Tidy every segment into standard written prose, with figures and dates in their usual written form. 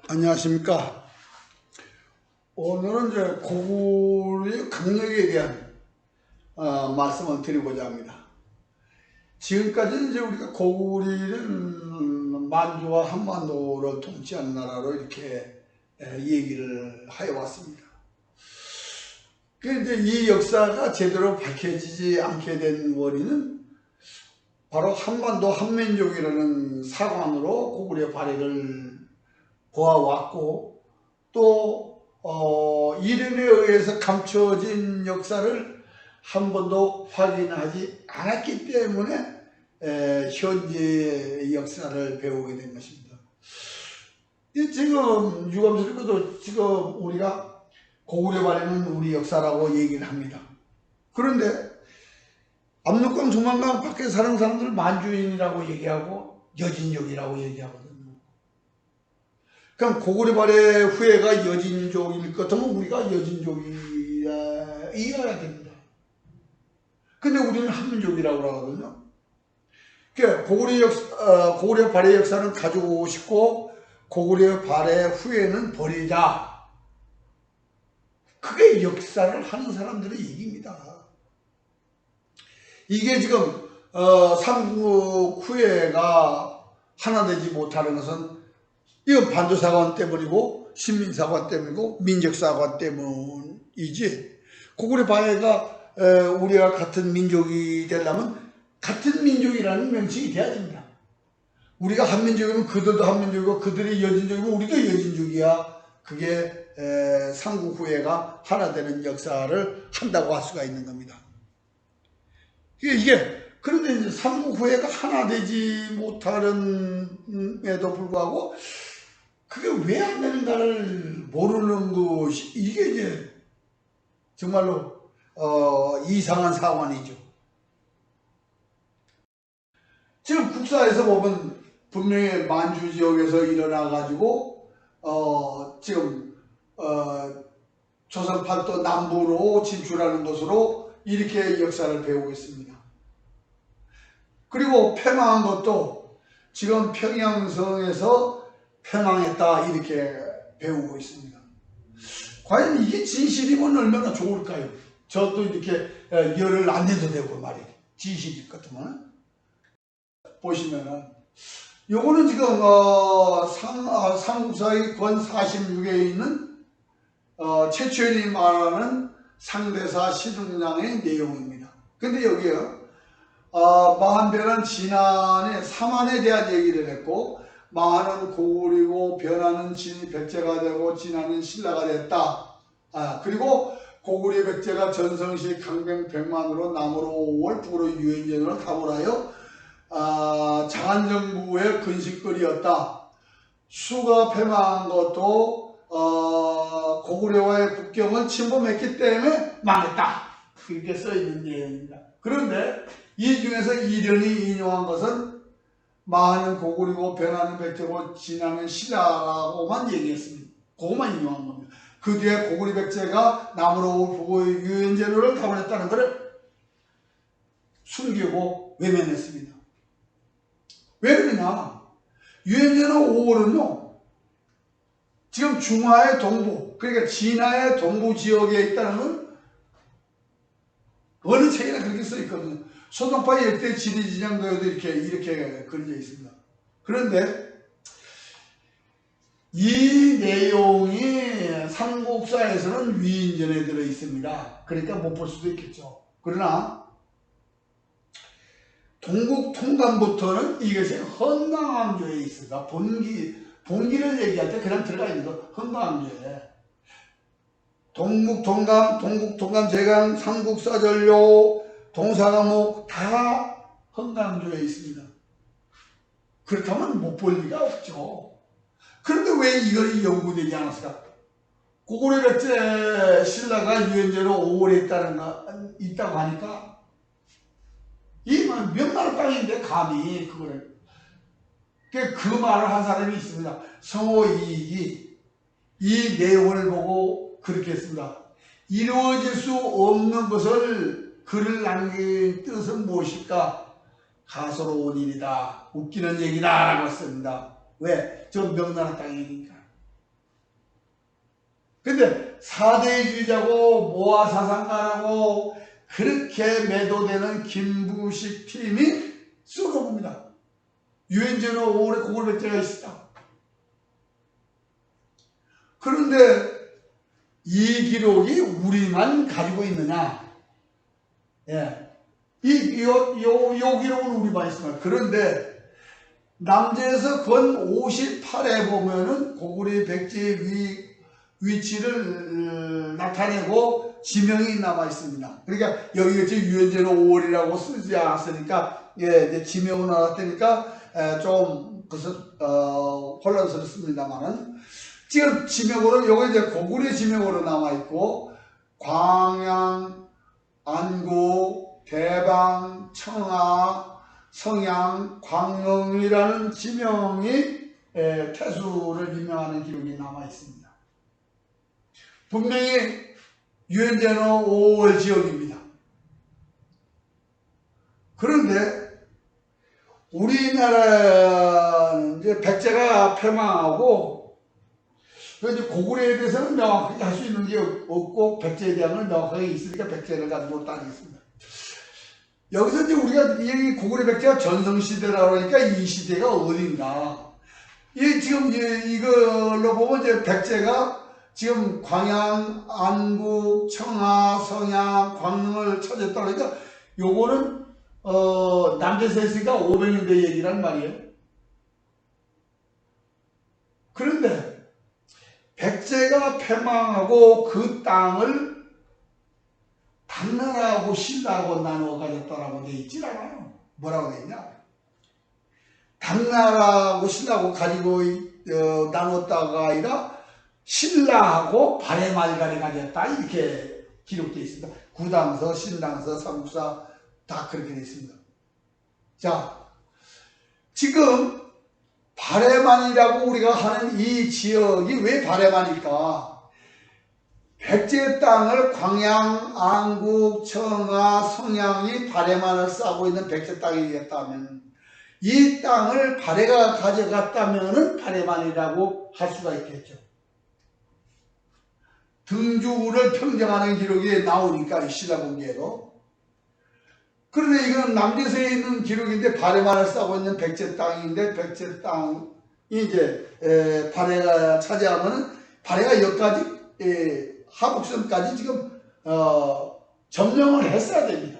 안녕하십니까. 오늘은 이제 고구려 강력에 대한 말씀을 드리고자 합니다. 지금까지는 이제 우리가 고구려는 만주와 한반도를 통치한 나라로 이렇게 얘기를 하여 왔습니다. 그런데 이 역사가 제대로 밝혀지지 않게 된 원인은 바로 한반도 한민족이라는 사관으로 고구려 발해를 보아왔고, 또 이른에 의해서 감춰진 역사를 한 번도 확인하지 않았기 때문에 현재의 역사를 배우게 된 것입니다. 지금 유감스럽게도 지금 우리가 고구려 발해는 우리 역사라고 얘기를 합니다. 그런데 압록강 조만강 밖에 사는 사람들 만주인이라고 얘기하고 여진족이라고 얘기하거든요. 그럼 고구려 발해 후예가 여진족일 것 같으면 우리가 여진족이어야 됩니다. 근데 우리는 한민족이라고 하거든요. 그러니까 고구려 발해 역사는 가지고 싶고 고구려 발해 후예는 버리자. 그게 역사를 하는 사람들의 얘기입니다. 이게 지금 삼국 후예가 하나 되지 못하는 것은 이건 반도사관 때문이고 신민사관 때문이고 민족사관 때문이지, 고구려 발해가 우리가 같은 민족이 되려면 같은 민족이라는 명칭이 돼야 됩니다. 우리가 한민족이면 그들도 한민족이고 그들이 여진족이면 우리도 여진족이야. 그게 삼국 후예가 하나 되는 역사를 한다고 할 수가 있는 겁니다. 그런데 이제 삼국 후예가 하나 되지 못하는에도 불구하고 그게 왜 안 되는가를 모르는 것이, 이게 이제 정말로 이상한 사관이죠. 지금 국사에서 보면 분명히 만주 지역에서 일어나 가지고 지금 조선 팔도 남부로 진출하는 것으로 이렇게 역사를 배우고 있습니다. 그리고 패망한 것도 지금 평양성에서 패망했다 이렇게 배우고 있습니다. 과연 이게 진실이면 얼마나 좋을까요? 저도 이렇게 열을 안 내도 되고 말이에요. 진실일 것 같으면. 보시면은 요거는 지금 삼국사의 권 46에 있는 최초인이 말하는 상대사 시중량의 내용입니다. 근데 여기요, 마한변은 진안의 삼안에 대한 얘기를 했고, 마한은 고구리고 변하는 진이 백제가 되고 진안은 신라가 됐다. 그리고 고구리 백제가 전성시 강병 100만으로 남으로 5월 북으로 유엔전으로 가보라여 장안정부의 근심거리였다. 수가 패망한 것도 고구려와의 국경을 침범했기 때문에 망했다. 이렇게 써있는 내용입니다. 그런데 이 중에서 이련이 인용한 것은 마한은 고구리고 변하는 백제고 진안은 신라라고만 얘기했습니다. 그것만 인용한 겁니다. 그 뒤에 고구리 백제가 남으로 북의 유엔제로를 가버렸다는 것을 숨기고 외면했습니다. 왜 그러냐? 유엔제로 5월은요, 지금 중화의 동부, 그러니까 진화의 동부 지역에 있다는 건 어느 책이나 그렇게 써 있거든요. 소동파 역대 지리진영도에도 이렇게 그려져 있습니다. 그런데 이 내용이 삼국사에서는 위인전에 들어 있습니다. 그러니까 못 볼 수도 있겠죠. 그러나 동국통감부터는 이것이 헌강암조에 있습니다. 본기를 얘기할 때 그냥 들어가 있는 거, 헌강암조에. 동국통감, 제강, 삼국사전료, 동사과목 다 헌강암조에 있습니다. 그렇다면 못 볼 리가 없죠. 그런데 왜 이걸 연구되지 않았을까? 고구려 백제 신라가 유엔제로 5월에 있다고 하니까 이 명나라 땅인데 감히 그거를, 그 말을 한 사람이 있습니다. 성호이익이 이 내용을 보고 그렇게 했습니다. 이루어질 수 없는 것을 글을 남긴 뜻은 무엇일까? 가소로운 일이다, 웃기는 얘기다 라고 했습니다. 왜? 저 명나라 땅이니까. 근데 사대주의자고 모아사상가라고 그렇게 매도되는 김부식 팀이 쏘러봅니다. 유엔전호 5월에 고골백제가 있었다. 그런데 이 기록이 우리만 가지고 있느냐? 예. 요 기록은 우리만 있습니다. 그런데 남재에서 건 58에 보면은 고구려 백제의 위치를 나타내고 지명이 남아 있습니다. 그러니까 여기 지금 유엔전호 5월이라고 쓰지 않았으니까 이제 지명은 나왔다니까 좀 그것은 혼란스럽습니다만은 지금 지명으로 요거 이제 고구려 지명으로 남아 있고 광양, 안구, 대방, 청하, 성양, 광릉이라는 지명이 태수를 임명하는 기록이 남아 있습니다. 분명히 유엔전호 5월 지역입니다. 그런데 우리나라는 이제 백제가 패망하고 고구려에 대해서는 명확하게 할 수 있는 게 없고 백제에 대한 명확하게 있으니까 백제를 가지고 따르겠습니다. 여기서 이제 우리가 이 고구려 백제가 전성시대라고 하니까 이 시대가 어딘가. 지금 이걸로 보면 이제 백제가 지금 광양, 안구, 청하, 성양, 광릉을 차지했다 그러니까 요거는 남재에서 했으니까 500년대 얘기란 말이에요. 그런데 백제가 패망하고 그 땅을 당나라하고 신라하고 나누어 가졌다라고 돼 있질 않아요. 뭐라고 돼 있냐? 당나라하고 신라하고 가지고 나눴다가 아니라 신라하고 발해말간에 가졌다 이렇게 기록되어 있습니다. 구당서, 신당서, 삼국사 다 그렇게 되어 있습니다. 자, 지금 발해만이라고 우리가 하는 이 지역이 왜 발해만일까? 백제 땅을 광양, 안국, 청하, 성양이 발해만을 싸고 있는 백제 땅이겠다면 이 땅을 발해가 가져갔다면 발해만이라고 할 수가 있겠죠. 등주를 평정하는 기록이 나오니까 신라본기에도. 그런데 이건 남재서에 있는 기록인데 발해만을 싸고 있는 백제 땅인데 백제 땅이 이제 발해가 차지하면 발해가 여기까지 하북선까지 지금 점령을 했어야 됩니다.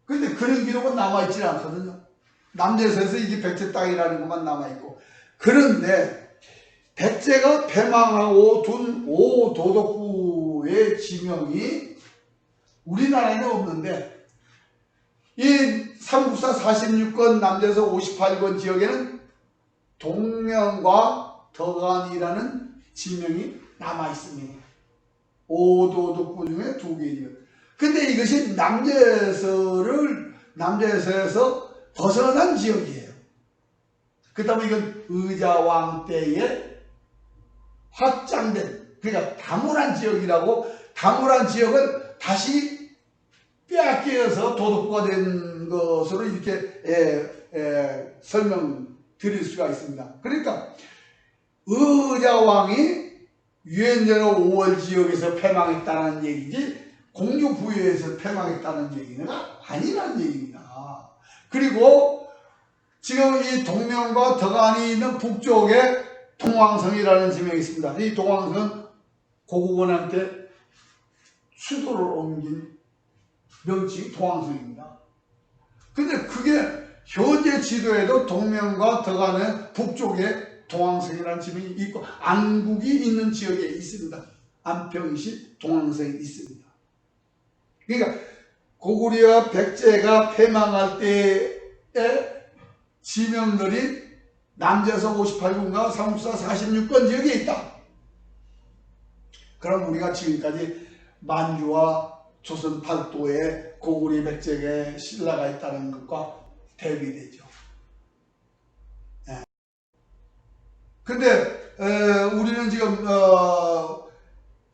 그런데 그런 기록은 남아있지 않거든요. 남재서에서 이게 백제 땅이라는 것만 남아있고. 그런데 백제가 패망하고 둔 오도독부의 지명이 우리나라에는 없는데 이 삼국사 46권 남재서 58권 지역에는 동명과 덕안이라는 지명이 남아 있습니다. 오도독부 중에 2개죠. 근데 이것이 남재서에서 벗어난 지역이에요. 그 다음에 이건 의자왕 때에 확장된, 그러니까 다문한 지역이라고, 다문한 지역을 다시 빼앗겨서 도독부가 된 것으로 이렇게 설명드릴 수가 있습니다. 그러니까 의자왕이 유엔전호 5월 지역에서 패망했다는 얘기지 공주 부여에서 패망했다는 얘기는 아니라는 얘기입니다. 그리고 지금 이 동명과 덕안이 있는 북쪽에 동왕성이라는 지명이 있습니다. 이 동왕성은 고국원한 때 수도를 옮긴 명칭이 동왕성입니다. 근데 그게 현재 지도에도 동명과 덕안의 북쪽에 동왕성이라는 지명이 있고 안국이 있는 지역에 있습니다. 안평시 동왕성이 있습니다. 그러니까 고구려 백제가 패망할 때의 지명들이 남재서 58군과 삼국사 46권 지역에 있다. 그럼 우리가 지금까지 만주와 조선 팔도에 고구려 백제에 신라가 있다는 것과 대비되죠. 근데 우리는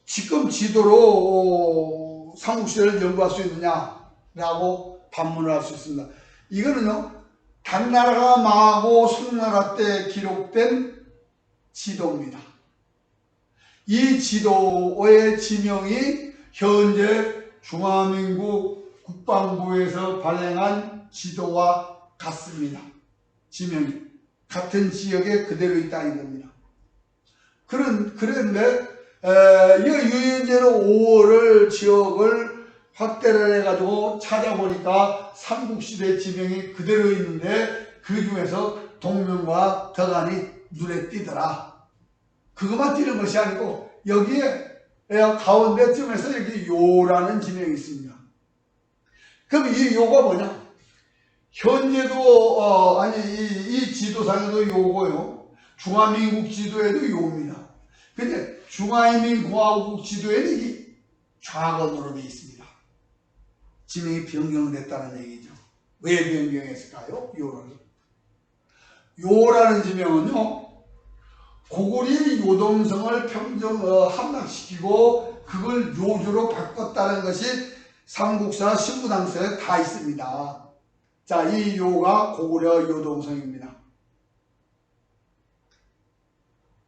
지금 지도로 삼국시대를 연구할 수 있느냐라고 반문을 할 수 있습니다. 이거는요, 당나라가 망하고 송나라 때 기록된 지도입니다. 이 지도의 지명이 현재 중화민국 국방부에서 발행한 지도와 같습니다. 지명이 같은 지역에 그대로 있다는 겁니다. 그런데 이 유엔제로 5월을 지역을 확대를 해가지고 찾아보니까 삼국시대 지명이 그대로 있는데 그 중에서 동명과 덕안이 눈에 띄더라. 그것만 띄는 것이 아니고 여기에 가운데쯤에서 여기 요라는 지명이 있습니다. 그럼 이 요가 뭐냐? 현재도 이 지도상에도 요고요. 중화민국 지도에도 요입니다. 근데 중화인민공화국 지도에는 이 좌건으로 되어 있습니다. 지명이 변경됐다는 얘기죠. 왜 변경했을까요? 요라는 지명은요, 고구려의 요동성을 함락시키고 그걸 요주로 바꿨다는 것이 삼국사 신부당서에 다 있습니다. 자, 이 요가 고구려 요동성입니다.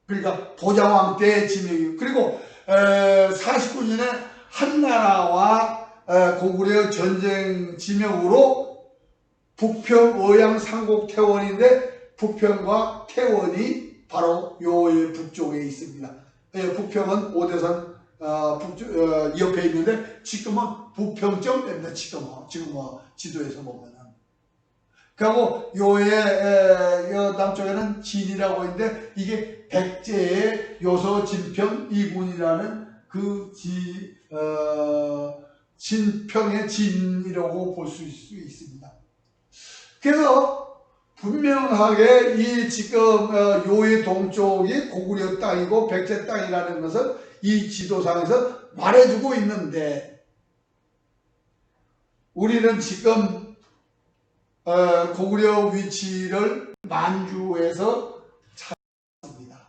그러니까 보자왕 때의 지명이고, 그리고 49년에 한나라와 고구려 전쟁 지명으로 북평, 의양, 상곡, 태원인데 북평과 태원이 바로 요의 북쪽에 있습니다. 북평은 오대산 옆에 있는데 지금은 부평점 됩니다. 지금 지도에서 보면은. 그리고 요의 남쪽에는 진이라고 있는데 이게 백제의 요소 진평 이군이라는 그 진평의 진이라고 볼 수 있습니다. 그래서 분명하게 이 지금 요의 동쪽이 고구려 땅이고 백제 땅이라는 것을 이 지도상에서 말해주고 있는데 우리는 지금 고구려 위치를 만주에서 찾았습니다.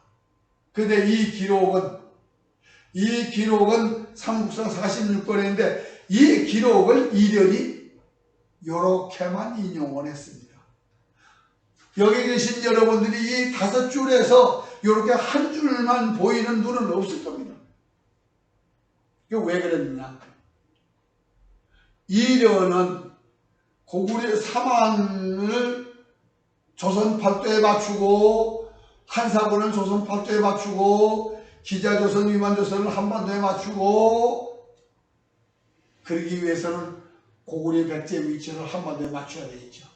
그런데 이 기록은 삼국사 46권인데 이 기록을 이련이 이렇게만 인용을 했습니다. 여기 계신 여러분들이 이 5줄에서 이렇게 한 줄만 보이는 눈은 없을 겁니다. 이게 왜 그랬느냐? 이련은 고구려 사만을 조선 팔도에 맞추고 한사군을 조선 팔도에 맞추고 기자조선, 위만조선을 한반도에 맞추고 그러기 위해서는 고구려 백제 위치를 한반도에 맞춰야 되겠죠.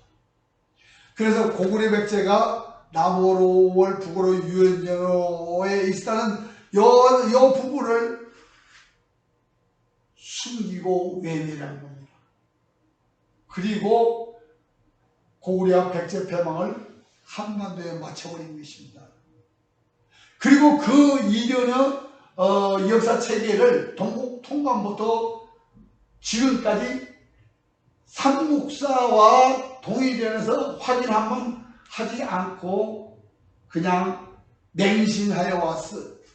그래서 고구려 백제가 남으로 5월 북으로 유엔제로에 있다는 요 부분을 숨기고 외면한 겁니다. 그리고 고구려 백제 패망을 한반도에 맞춰버린 것입니다. 그리고 그 이련의 역사 체계를 동국 통감부터 지금까지 삼국사와 동일연에서 확인 한번 하지 않고 그냥 맹신하여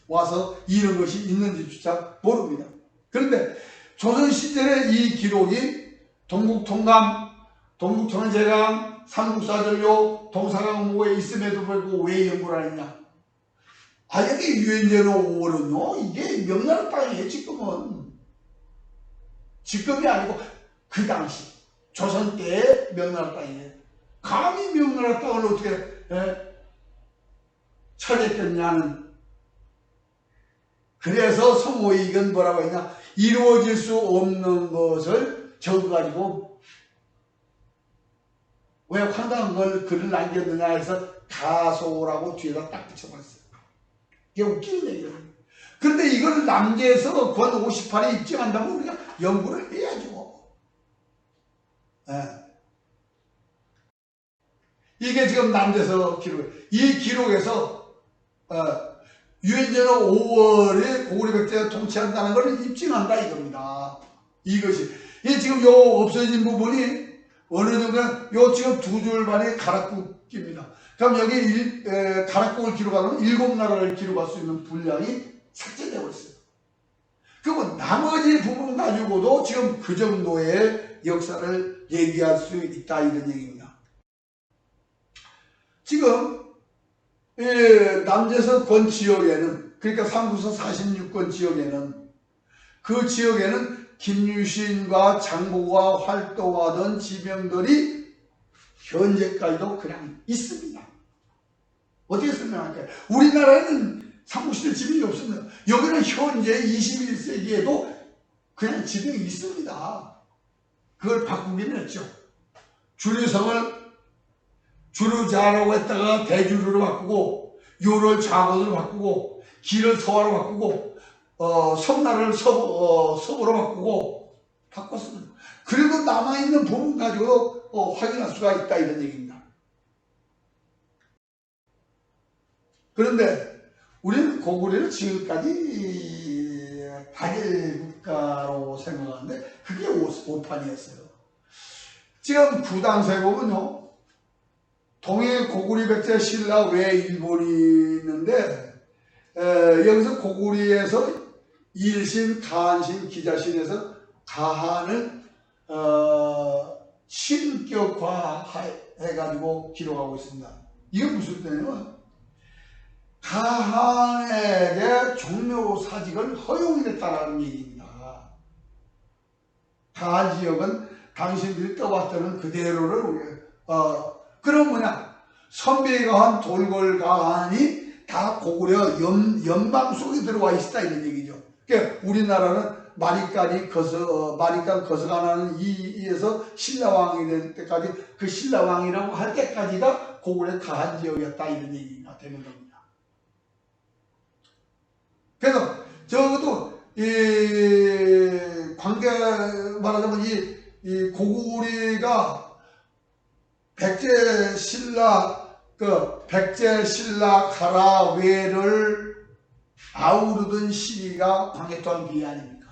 와서 이런 것이 있는지조차 모릅니다. 그런데 조선시절의 이 기록이 동국통감, 동국통제강, 삼국사전료, 동사강무에 있음에도 불구하고 왜 연구를 하느냐? 여기 유엔제로 5월은요, 이게 명나라 땅이에요, 지금은. 지금이 아니고 그 당시 조선 때의 명나라 땅이에요. 감히 명나라 땅을 어떻게 찾았겠냐는. 그래서 성호익은 뭐라고 했냐? 이루어질 수 없는 것을 적어가지고 왜 황당한 걸 글을 남겼느냐 해서 가소라고 뒤에다 딱 붙여봤어요. 이게 웃기는 얘기예요. 그런데 이걸 남계에서 권 58이 입증한다면 우리가 연구를 해야죠. 이게 지금 남계에서 이 기록에서 유엔제로 5월에 고구려 백제가 통치한다는 걸 입증한다 이겁니다. 이것이 지금 요 없어진 부분이 어느 정도는 요 지금 2줄 반이 가락국입니다. 그럼 여기 가락국을 기록하면 7나라를 기록할 수 있는 분량이 삭제되고 있어요. 그리고 나머지 부분 가지고도 지금 그 정도의 역사를 얘기할 수 있다 이런 얘기입니다. 지금 남제서 권 지역에는 그러니까 삼국서 46권 지역에는 그 지역에는 김유신과 장보고가 활동하던 지명들이 현재까지도 그냥 있습니다. 어떻게 설명할까요? 우리나라에는 삼국시대 지명이 없습니다. 여기는 현재 21세기에도 그냥 지명이 있습니다. 그걸 바꾸긴 했죠. 주류성을 주류자라고 했다가 대주류로 바꾸고, 요를 좌건으로 바꾸고, 기를 서화로 바꾸고, 섬나라를 서부로 바꾸고 바꿨습니다. 그리고 남아있는 부분 가지고 확인할 수가 있다, 이런 얘기입니다. 그런데 우리는 고구려를 지금까지 단일 국가로 생각하는데 그게 오판이었어요. 지금 구당서에 보면요, 동해 고구려 백제 신라 외 일본이 있는데, 여기서 고구려에서 일신, 가한신, 기자신에서 가한을 신격화해가지고 기록하고 있습니다. 이게 무슨 뜻이냐면 가한에게 종묘사직을 허용했다는 얘기입니다. 가한 지역은 당신들이 떠왔다는 그대로를 그럼 뭐냐, 선비가한, 돌궐가한이 다 고구려 연방 속에 들어와 있다, 이런 얘기죠. 그러니까 우리나라는 마리간 거서가나는 이에서 신라왕이 될 때까지, 그 신라왕이라고 할 때까지가 고구려 가한 지역이었다, 이런 얘기가 되는 겁니다. 그래서 적어도 이 관계 말하자면 이 고구려가 백제 신라 가라 외를 아우르던 시기가 광해토왕 기이 아닙니까?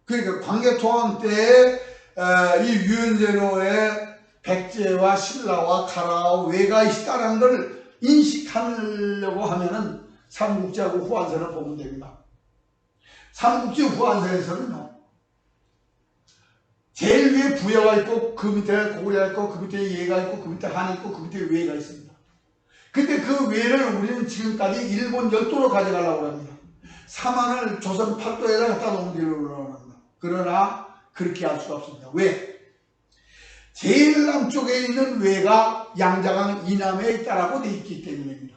그러니까 광해토왕 때에 이 유연제로에 백제와 신라와 가라 외가 있다는 걸 인식하려고 하면은 삼국지하고 후한서를 보면 됩니다. 삼국지 후한서에서는요, 제일 위에 부여가 있고, 그 밑에 고구려가 있고, 그 밑에 예가 있고, 그 밑에 한이 있고, 그 밑에 외가 있습니다. 근데 그 외를 우리는 지금까지 일본 열도로 가져가려고 합니다. 사만을 조선 팔도에다 갖다 놓으려고 합니다. 그러나 그렇게 할 수가 없습니다. 왜? 제일 남쪽에 있는 외가 양자강 이남에 있다라고 되어 있기 때문입니다.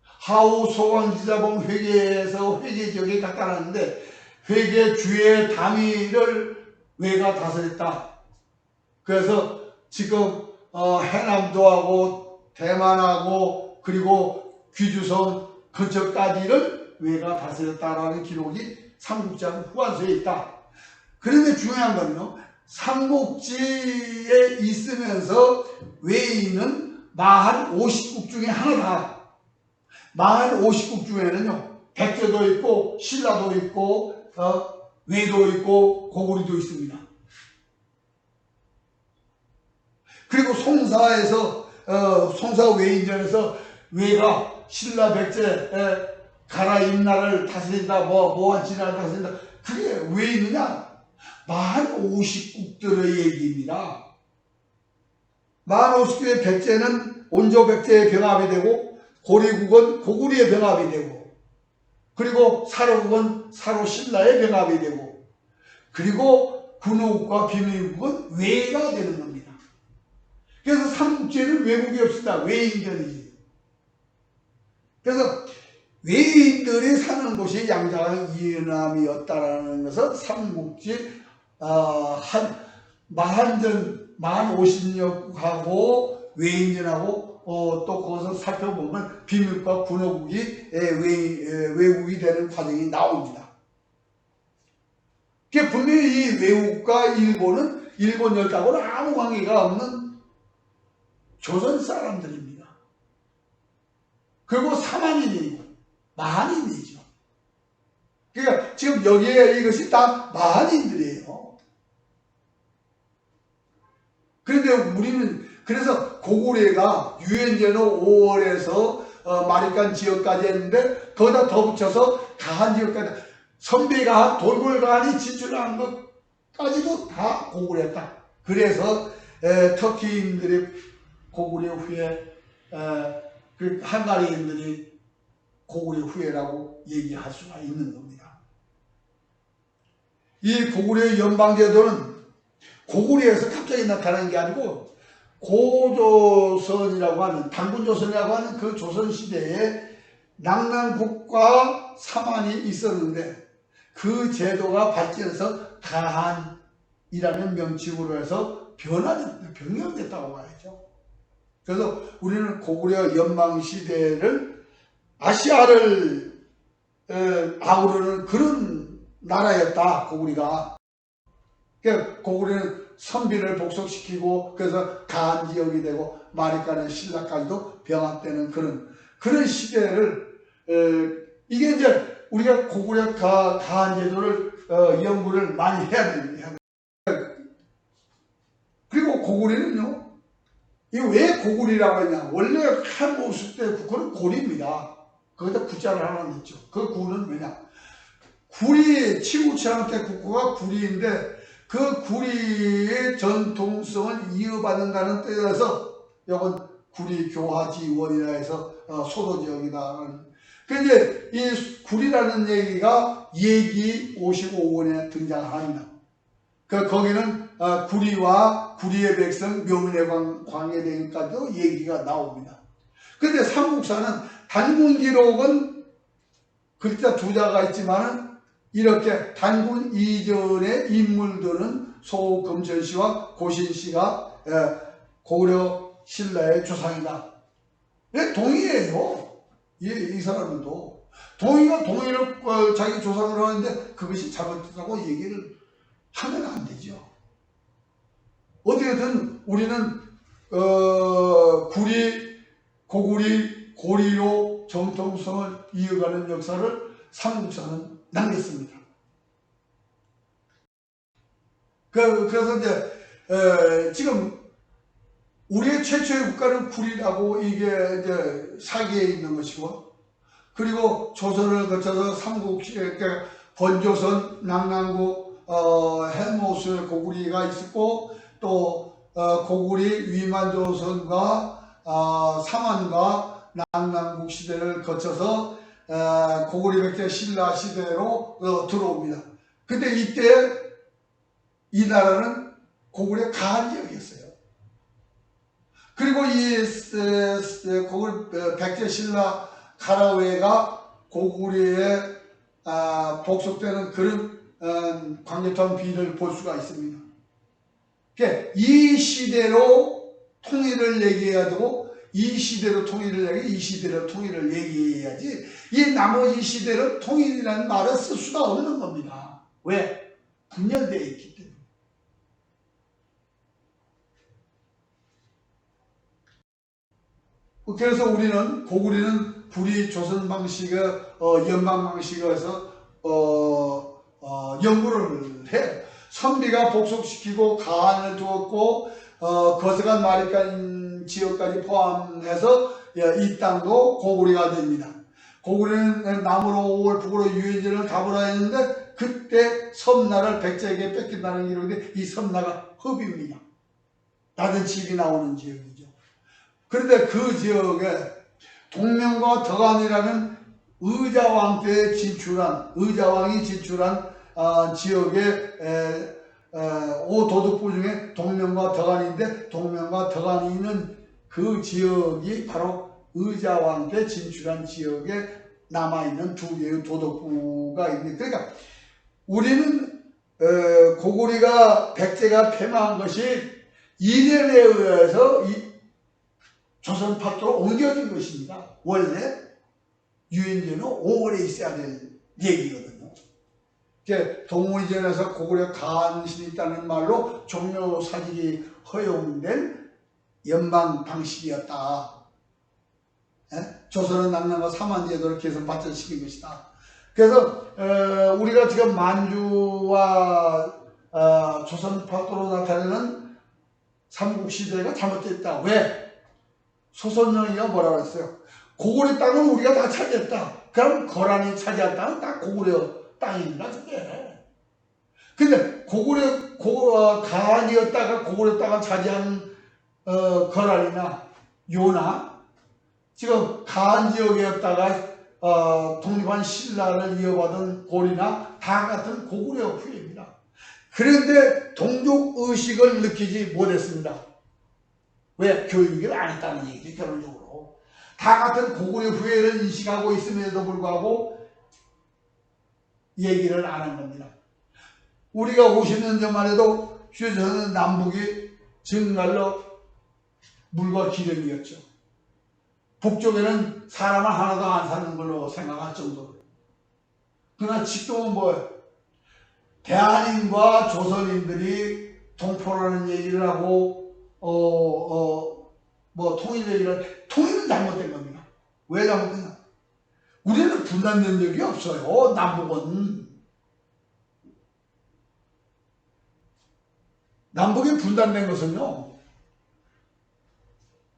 하우 소왕지자봉 회계에서 회계 지역에 갖다 놨는데, 회계 주의 담위를 외가 다스렸다. 그래서 지금 해남도 하고 대만하고 그리고 귀주성 근처까지를 외가 다스렸다라는 기록이 삼국지하고 후한서에 있다. 그런데 중요한 건요, 삼국지에 있으면서 외인은 마한 50국 중에 하나다. 마한 50국 중에는요, 백제도 있고 신라도 있고 외도 있고 고구려도 있습니다. 그리고 송사에서 송사 외인전에서 외가 신라 백제 가라 임나를 다스린다, 모한 진나를 다스린다, 그게 왜 있느냐? 만 50국들의 얘기입니다. 만 50국의 백제는 온조 백제의 병합이 되고, 고리국은 고구려의 병합이 되고, 그리고 사로국은 사로 신라의 병합이 되고, 그리고 군호국과 비밀국은 외가 되는 겁니다. 그래서 삼국지에는 외국이 없습니다. 외인전이지. 그래서 외인들이 사는 곳이 양자강 이남이었다라는 것은 삼국지 만한전, 만 50력하고 외인전하고 또 거기서 살펴보면 비밀과 군호국이 외국이 되는 과정이 나옵니다. 분명히 이 외국과 일본은 일본 열강하고는 아무 관계가 없는 조선 사람들입니다. 그리고 사만인이고 마한인이죠. 그러니까 지금 여기에 이것이 다 마한인들이에요. 그런데 우리는 그래서 고구려가 유엔제노 5월에서 마리간 지역까지 했는데, 거기다 더 붙여서 가한 지역까지, 선비가한, 돌궐가한이 진출한 것까지도 다 고구려였다. 그래서 터키인들이 고구려 후에 그 한가리인들이 고구려 후예라고 얘기할 수가 있는 겁니다. 이 고구려 연방제도는 고구려에서 갑자기 나타난 게 아니고 고조선이라고 하는 단군조선이라고 하는 그 조선시대에 낙랑국과 사만이 있었는데 그 제도가 발전해서 가한이라는 명칭으로 해서 변경됐다고 봐야죠. 그래서 우리는 고구려 연방시대를 아시아를 아우르는 그런 나라였다, 고구려가. 그러니까 고구려는 선비를 복속시키고 그래서 가한 지역이 되고 마리까는 신라까지도 병합되는 그런 시대를 이게 이제 우리가 고구려 가한 제도를 연구를 많이 해야 됩니다. 그리고 고구려는요, 이 왜 고구리라고 했냐? 원래 한모습 때 그거는 고리입니다. 거기다 구자를 하나 넣죠. 그 구는 뭐냐? 구리, 치구치랑 때 국구가 구리인데 그 구리의 전통성을 이어받는다는 뜻에서 이건 구리 교화지원이라 해서 소도지역이다. 근데 이 구리라는 얘기가 예기 55권에 등장합니다. 거기는 구리와 구리의 백성 명인의 광해대행까지도 얘기가 나옵니다. 근데 삼국사는 단군 기록은 글자 두 자가 있지만 이렇게 단군 이전의 인물들은 소금천씨와 고신씨가 고구려 신라의 조상이다. 동의해요. 이 사람들도. 동의를 자기 조상으로 하는데 그것이 잘못됐다고 얘기를 하면 안 되죠. 어떻게든 우리는 고구리, 고리로 정통성을 이어가는 역사를 삼국사는 남겼습니다. 그래서 이제 지금 우리의 최초의 국가는 구리라고 이게 이제 사기에 있는 것이고, 그리고 조선을 거쳐서 삼국, 그러니까 번조선, 낙랑국, 헬모스 고구리가 있었고, 또 고구리 위만조선과 사만과 낙랑국 시대를 거쳐서 고구리 백제 신라 시대로 들어옵니다. 근데 이때 이 나라는 고구려 가한 지역이었어요. 그리고 이 고구려 백제 신라 가라웨가 고구려에 복속되는 그런 광역토한 비를 볼 수가 있습니다. 그러니까 이 시대로 통일을 얘기해야 되고 이 시대로 통일을 얘기해, 이 시대로 통일을 얘기해야지 이 나머지 시대로 통일이라는 말을 쓸 수가 없는 겁니다. 왜? 분열되어 있기 때문에. 그래서 우리는 고구려는 구리 조선 방식의 연방 방식에서 연구를 해. 선비가 복속시키고 가한을 두었고 거세간 마리간 지역까지 포함해서 이 땅도 고구려가 됩니다. 고구려는 남으로 5월 북으로 유인전을 가보라 했는데 그때 섬나를 백제에게 뺏긴다는 기록인데 이 섬나가 흡입니다. 낮은 집이 나오는 지역이죠. 그런데 그 지역에 동명과 덕안이라는 의자왕이 진출한 지역의 5도덕부 중에 동명과 덕안인데 동명과 덕안이 있는 그 지역이 바로 의자왕 때 진출한 지역에 남아있는 두 개의 도덕부가 있는데, 그러니까 우리는 고구려가 백제가 패망한 것이 이련에 의해서 조선 팔도로 옮겨진 것입니다. 원래 유인제는 5월에 있어야 될 얘기거든요. 동문이전에서 고구려 가한신이 있다는 말로 종묘사직이 허용된 연방 방식이었다. 조선은 낙랑과 사만제도를 계속 발전시킨 것이다. 그래서 우리가 지금 만주와 조선 팔도로 나타내는 삼국시대가 잘못됐다. 왜? 소선영이가 뭐라고 했어요? 고구려 땅은 우리가 다 차지했다. 그럼 거란이 차지한 땅은 다 고구려 땅입니다. 근데 가한이었다가 고구려 땅을 차지한 거란이나 요나 지금 가한 지역이었다가 독립한 신라를 이어받은 고리나 다 같은 고구려 후예입니다. 그런데 동족의식을 느끼지 못했습니다. 왜? 교육을 안 했다는 얘기죠. 결론적으로 다 같은 고구려 후예를 인식하고 있음에도 불구하고 얘기를 안 한 겁니다. 우리가 50년 전만 해도 휴전은 남북이 정말로 물과 기름이었죠. 북쪽에는 사람은 하나도 안 사는 걸로 생각할 정도로. 그러나 지금은 뭐예요? 대한인과 조선인들이 동포라는 얘기를 하고 통일 얘기를 통일은 잘못된 겁니다. 왜 잘못됐냐? 우리는 분단된 적이 없어요. 남북이 분단된 것은요,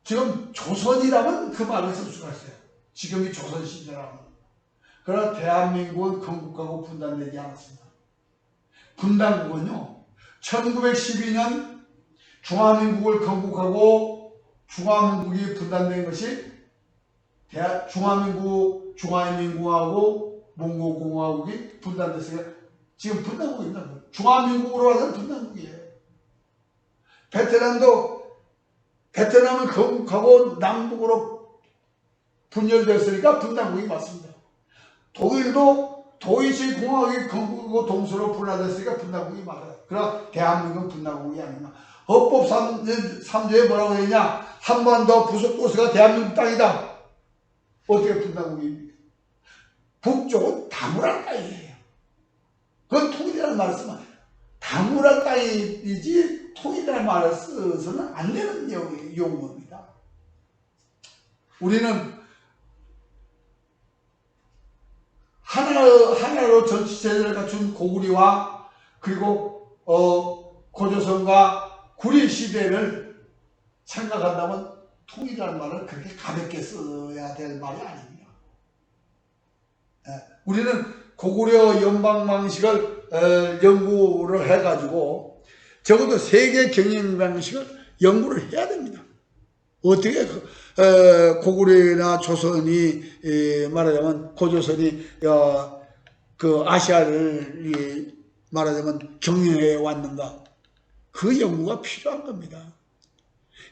지금 조선이라면 그 말을 쓸 수가 있어요. 지금이 조선시대라면. 그러나 대한민국은 건국하고 분단되지 않았습니다. 분단국은요, 1912년 중화민국을 건국하고 중화민국이 분단된 것이 중화민국하고 몽고공화국이 분단됐어요. 지금 분단국입니다. 중화민국으로 하던 분단국이에요. 베트남을 건국하고 남북으로 분열됐으니까 분단국이 맞습니다. 독일도 도이치공화국이 건국하고 동서로 분화됐으니까 분단국이 맞아요. 그러나 대한민국은 분단국이 아닙니다. 헌법 3조에 뭐라고 되냐? 한반도 부속도시가 대한민국 땅이다. 어떻게 분단국입니까? 북쪽은 다문화 땅이에요. 그건 통일이라는 말을 쓰면 안 돼요. 다문화 땅이지 통일이라는 말을 써서는 안 되는 용어입니다. 우리는 하나로 전체제를 갖춘 고구려와 그리고 고조선과 구리 시대를 생각한다면 통일이라는 말을 그렇게 가볍게 써야 될 말이 아닙니다. 우리는 고구려 연방 방식을 연구를 해가지고 적어도 세계 경영 방식을 연구를 해야 됩니다. 어떻게 고구려나 조선이 말하자면 고조선이 그 아시아를 말하자면 경영해 왔는가, 그 연구가 필요한 겁니다.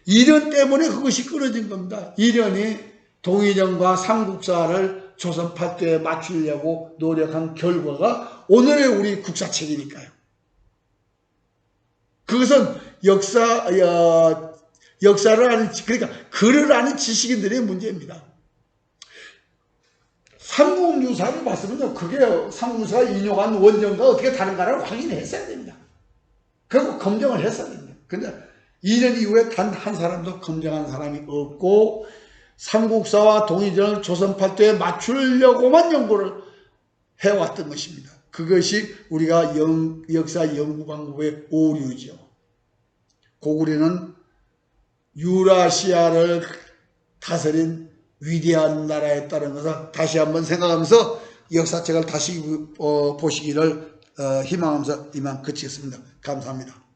이련 때문에 그것이 끊어진 겁니다. 이련이 동의정과 삼국사를 조선 팔도에 맞추려고 노력한 결과가 오늘의 우리 국사책이니까요. 그것은 역사를 아는, 그러니까 글을 아는 지식인들의 문제입니다. 삼국유사를 봤으면요, 그게 삼국유사가 인용한 원전과 어떻게 다른가를 확인했어야 됩니다. 그리고 검증을 했어야 됩니다. 근데 2년 이후에 단 한 사람도 검증한 사람이 없고 삼국사와 동의전을 조선 팔도에 맞추려고만 연구를 해왔던 것입니다. 그것이 우리가 역사 연구 방법의 오류죠. 고구려는 유라시아를 다스린 위대한 나라였다는 것을 다시 한번 생각하면서 역사책을 다시 보시기를 희망하면서 이만 그치겠습니다. 감사합니다.